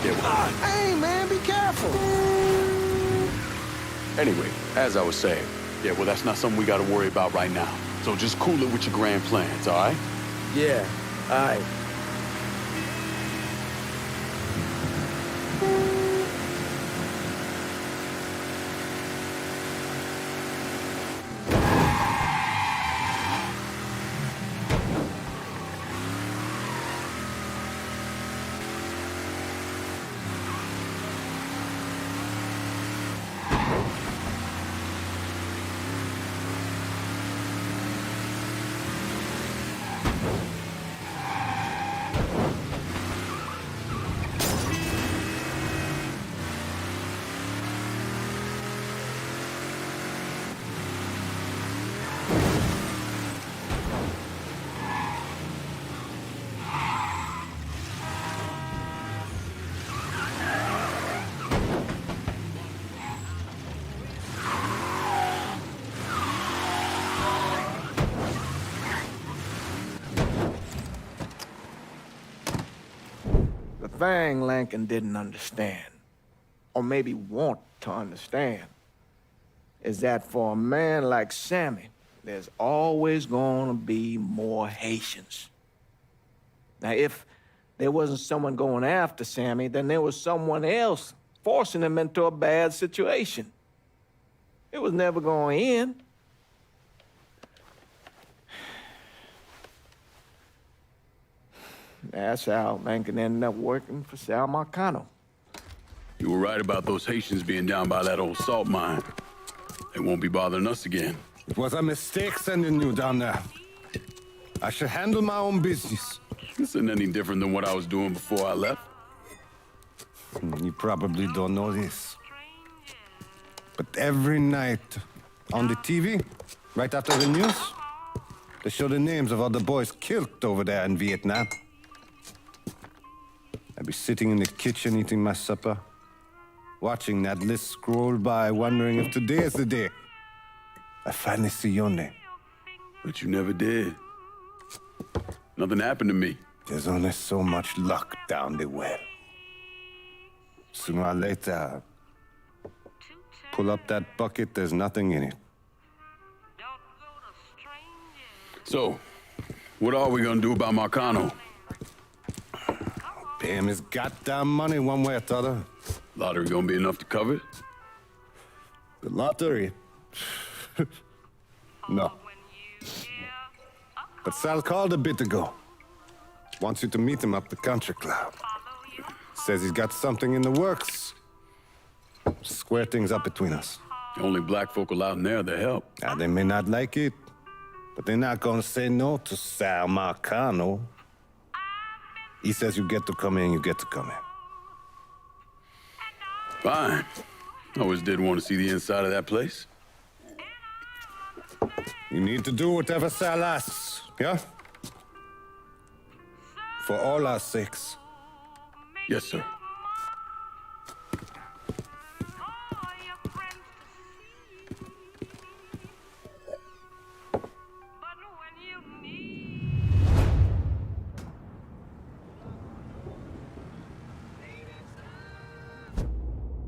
Speaker 5: Yeah, well,
Speaker 12: Hey, man, be careful.
Speaker 5: anyway, as I was saying, Yeah, well, that's not something we gotta worry about right now. So just cool it with your grand plans, all right?
Speaker 9: Yeah, all right. The thing Lincoln didn't understand, or maybe want to understand, is that for a man like Sammy, there's always gonna be more Haitians. Now, if there wasn't someone going after Sammy, then there was someone else forcing him into a bad situation. It was never gonna end. That's how Lincoln ended up working for Sal Marcano.
Speaker 5: You were right about those Haitians being down by that old salt mine. They won't be bothering us again.
Speaker 13: It was a mistake sending you down there. I should handle my own business.
Speaker 5: This isn't any different than what I was doing before I left.
Speaker 13: You probably don't know this. But every night on the TV, right after the news, they show the names of all the boys killed over there in Vietnam. I'd be sitting in the kitchen eating my supper, watching that list scroll by, wondering if today is the day I finally see your name.
Speaker 5: But you never did. Nothing happened to me.
Speaker 13: There's only so much luck down the well. Sooner or later, pull up that bucket, there's nothing in it.
Speaker 5: So, what are we gonna do about Marcano?
Speaker 13: Pay him his goddamn money one way or the other.
Speaker 5: Lottery gonna be enough to cover it?
Speaker 13: The lottery? No. But Sal called a bit ago. Wants you to meet him up the country club. Says he's got something in the works. Square things up between us.
Speaker 5: The only black folk allowed in there to help.
Speaker 13: Now, they may not like it, but they're not gonna say no to Sal Marcano. He says you get to come in, you get to come in.
Speaker 5: Fine. I always did want to see the inside of that place.
Speaker 13: You need to do whatever Sal asks, yeah? For all our sakes.
Speaker 5: Yes, sir.